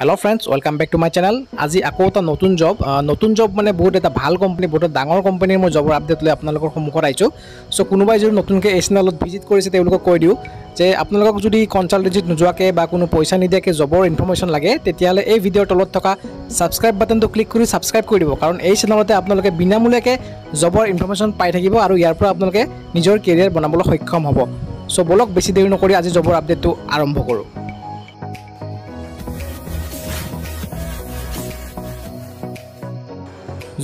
Hello friends, welcome back to my channel. আজি আকৌ এটা নতুন জব মানে বহুত এটা ভাল কোম্পানী বহুত ডাঙৰ কোম্পানীৰ মই জবৰ আপডেট লৈ আপোনালোকৰ সন্মুখত আইছো সো কোনোবাই যদি নতুনকৈ এই চেনেলত ভিজিট কৰিছে তেওঁলোকক কৈ দিও যে আপোনালোকক যদি কনসালটেন্সিত নোযোৱাকে বা কোনো পইচা নিদিয়াকে জবৰ ইনফৰমেশন লাগে তেতিয়ালে এই ভিডিওৰ তলত থকা সাবস্ক্ৰাইব বাটনটো ক্লিক কৰি সাবস্ক্ৰাইব কৰি দিব কাৰণ এই চেনেলতে আপোনালোকে বিনামূলীয়াকৈ জবৰ ইনফৰমেশন পাই থাকিব আৰু ইয়াৰ পৰা আপোনালোকে নিজৰ কেৰিয়াৰ বনাবলৈ সক্ষম হ'ব সো বলক বেছি দেৰি নকৰি আজি জবৰ আপডেটটো আৰম্ভ কৰো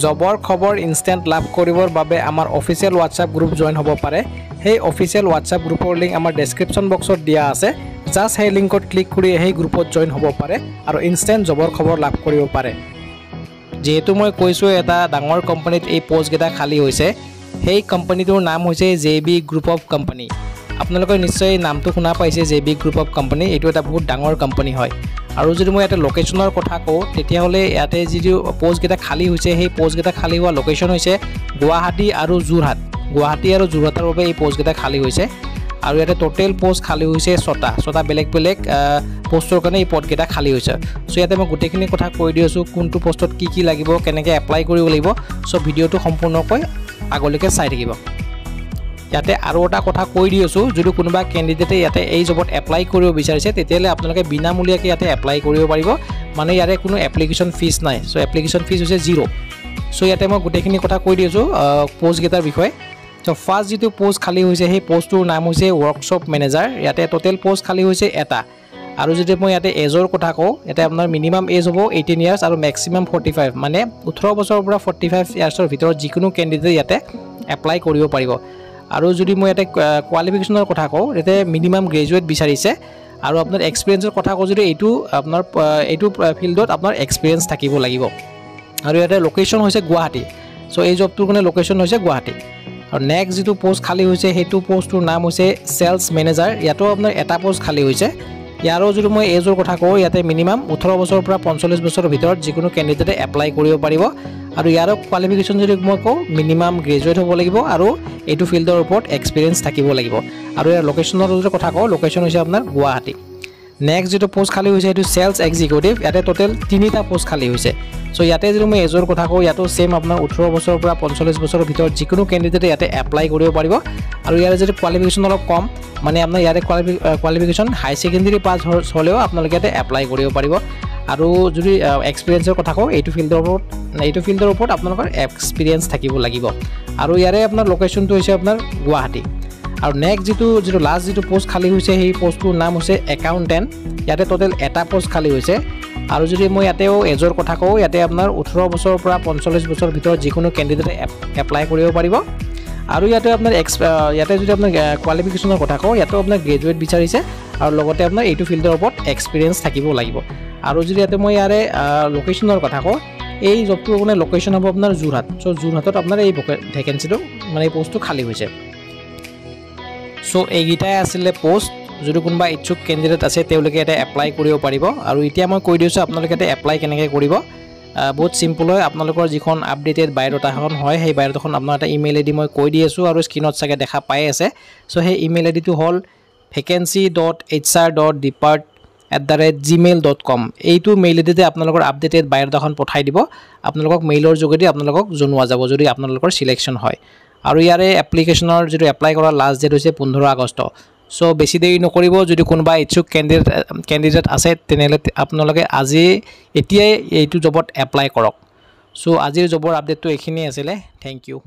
জবৰ খবৰ ইনস্ট্যান্ট লাভ কৰিবৰ বাবে আমাৰ অফিচিয়েল WhatsApp গ্ৰুপ জয়েন হ'ব পাৰে সেই অফিচিয়েল WhatsApp গ্ৰুপৰ লিংক আমাৰ ডেসক্ৰিপচন বক্সত দিয়া আছে জাস্ট সেই লিংকত ক্লিক কৰি সেই গ্ৰুপত জয়েন হ'ব পাৰে আৰু ইনস্ট্যান্ট জবৰ খবৰ লাভ কৰিব পাৰে যেহেতু মই কৈছো এটা ডাঙৰ কোম্পানীত এই পোষ্ট গেটা খালি হৈছে সেই কোম্পানীটোৰ নাম হৈছে Jaybee গ্ৰুপ অফ কোম্পানী আপোনালোকে নিশ্চয় নামটো শুনা পাইছে Jaybee গ্ৰুপ অফ কোম্পানী এটো এটা বহুত ডাঙৰ কোম্পানী হয় আৰু যদি মই এটা লোকেশনৰ কথা কও তেতিয়া হলে ইয়াতে যি পোষ্ট গেটা খালি হৈছে সেই পোষ্ট গেটা খালি হোৱা লোকেশন হৈছে গুৱাহাটী আৰু যোৰহাটৰ বাবে এই পোষ্ট গেটা খালি হৈছে আৰু ইয়াতে টোটাল পোষ্ট খালি হৈছে 6টা বেলেগ পোষ্টৰ কাৰণে এই পোষ্ট গেটা খালি হৈছে সো ইয়াতে মই গুটেখিনি কথা কৈ দিছো কোনটো পোষ্টত কি লাগিব কেনেকৈ এপ্লাই কৰিব লাগিব সো ভিডিওটো সম্পূৰ্ণকৈ আগলৈকে চাই থাকিব ইয়াতে আৰু এটা কথা কৈ দিছো যদি কোনোবা ক্যান্ডিডেটে ইয়াতে এই জবত এপ্লাই কৰিব বিচাৰিছে তেতিয়ালে আপোনালোকে বিনামূলীয়াকৈ ইয়াতে এপ্লাই কৰিব পাৰিব মানে ইয়াৰে কোনো এপ্লিকেশন ফিজ নাই সো এপ্লিকেশন ফিজ হৈছে 0 সো ইয়াতে মই গুটেখিনি কথা কৈ দিছো পোষ্ট গেটাৰ বিষয়ে তো ফাৰ্স্ট যেটো পোষ্ট খালি হৈছে সেই পোষ্টৰ নাম হৈছে ওয়াৰ্কশপ ম্যানেজাৰ ইয়াতে টোটাল পোষ্ট খালি হৈছে এটা আৰু যদি মই ইয়াতে এজৰ কথা কও এটা আপোনাৰ মিনিমাম এজ হ'ব 18 ইয়াৰ্স আৰু ম্যাক্সিমাম 45 মানে 18 বছৰৰ পৰা 45 ইয়াৰ্সৰ ভিতৰত যিকোনো ক্যান্ডিডেট ইয়াতে এপ্লাই কৰিব পাৰিব আৰু যদি মই এটা কোৱালিফিকেশনৰ কথা কও এতে মিনিমাম গ্ৰেজুৱেট বিচাৰিছে আৰু আপোনাৰ এক্সপেৰিয়েন্সৰ কথা কও যদি এইটো আপোনাৰ এইটো ফিল্ডত আপোনাৰ এক্সপেৰিয়েন্স থাকিব লাগিব আৰু ইয়াতে লোকেশন হৈছে গুৱাহাটী সো এই জবটোৰ কাৰণে লোকেশন হৈছে গুৱাহাটী আৰু নেক্সট যেটো পোষ্ট খালি হৈছে হেতু পোষ্টৰ নাম হৈছে সেলস ম্যানেজাৰ ইয়াতো আপোনাৰ এটা পোষ্ট খালি হৈছে ইয়াৰো যদি মই এজৰ কথা কও ইয়াতে মিনিমাম 18 বছৰৰ পৰা 45 বছৰৰ ভিতৰত যিকোনো ক্যান্ডিডেটে এপ্লাই কৰিব পাৰিব আৰু ইয়াৰ কোৱালিফিকেশন যদি মই কও মিনিমাম গ্ৰেজুৱেট হ'ব লাগিব আৰু এইটো ফিল্ডৰ ওপৰত এক্সপেৰিয়েন্স থাকিব লাগিব আৰু ইয়াৰ লোকেশনৰ কথা কও লোকেশন হৈছে আপোনাৰ গুৱাহাটী নেক্সট যেটো পোষ্ট খালি হৈছে এটো সেলস এক্সিকিউটিভ ইয়াতে টোটাল 3টা পোষ্ট খালি হৈছে সো ইয়াতে যদি মই এজৰ কথা কও ইয়াতো সেম আপোনাৰ 18 বছৰৰ পৰা 45 বছৰৰ ভিতৰত যিকোনো ক্যান্ডিডেটে ইয়াতে এপ্লাই কৰিব পাৰিব আৰু ইয়াৰ যদি কোৱালিফিকেশন অলপ কম মানে আপোনাৰ ইয়াৰে কোৱালিফিকেশন হাই সেকেন্ডাৰী পাস হলেও আপোনালোকে ইয়াতে এপ্লাই কৰিব পাৰিব আৰু যদি এক্সপেৰিয়েন্সৰ কথা কও এইটো ফিল্ডৰ ওপৰত আপোনালোকৰ এক্সপেৰিয়েন্স থাকিব লাগিব আৰু ইয়াৰে আপোনাৰ লোকেশনটো হৈছে আপোনাৰ গুৱাহাটী আৰু নেক্সট যেটো লাষ্ট যেটো পোষ্ট খালি হৈছে সেই পোষ্টৰ নাম হৈছে একাউন্টেন্ট ইয়াতে টোটাল এটা পোষ্ট খালি হৈছে আৰু যদি মই ইয়াতেও এজৰ কথা কও ইয়াতে আপোনাৰ 18 বছৰৰ পৰা 45 বছৰৰ ভিতৰত যিকোনো ক্যান্ডিডেটে এপ্লাই কৰিব পাৰিব আৰু ইয়াতে আপোনাৰ ইয়াতে যদি আপোনাৰ কোৱালিফিকেশনৰ কথা কও ইয়াতে আপোনাৰ গ্ৰেজুৱেট বিচাৰিছে আৰু লগতে আপোনাৰ এইটো ফিল্ডৰ ওপৰত এক্সপেৰিয়েন্স থাকিব লাগিব আৰু যদি ইয়াতে মই ইয়াৰে লোকেশনৰ কথা কও এই জবটোৰ মানে লোকেশন হ'ব আপোনাৰ যোৰহাট সো যোৰহাটত আপোনাৰ এই ভ্যাকেন্সিটো মানে পোষ্টটো খালি হৈছে সো এইগিটাই আছিল পোষ্ট যদি কোনবা ইচ্ছুক ক্যান্ডিডেট আছে তেওঁলোকে এটা এপ্লাই কৰিব পাৰিব আৰু এতিয়া মই কৈ দিছো আপোনালোকে এটা এপ্লাই কেনেকৈ কৰিব বহুত সিম্পল হয় আপোনালোকৰ যিখন আপডেটেড বায়োডাটাখন হয় সেই বায়োডাটাখন আপোনাৰ এটা ইমেইল আইডি মই কৈ দি আছো আৰু স্ক্ৰিনত চাগে দেখা পাই আছে সো সেই ইমেইল আইডিটো হল vacancy.hr.depart@gmail.com এইটো মেইল আইডিতে আপোনালোকৰ আপডেটেড বায়োডাটাখন পঠাই দিব আপোনালোকক মেইলৰ যোগেদি আপোনালোকক জনোৱা যাব যদি আপোনালোকৰ সিলেকশন হয় আৰু ইয়াৰে এপ্লিকেশনৰ যেটো এপ্লাই কৰাৰ লাষ্ট ডেট হৈছে 15 আগষ্ট সো বেছি দেৰি নকৰিব যদি কোনবা ইচ্ছুক ক্যান্ডিডেট আছে তেনেলে আপোনালোকে আজি এতিয়াই এইটো জবত এপ্লাই কৰক সো আজিৰ জবৰ আপডেটটো এখিনি আছিল থ্যাংক ইউ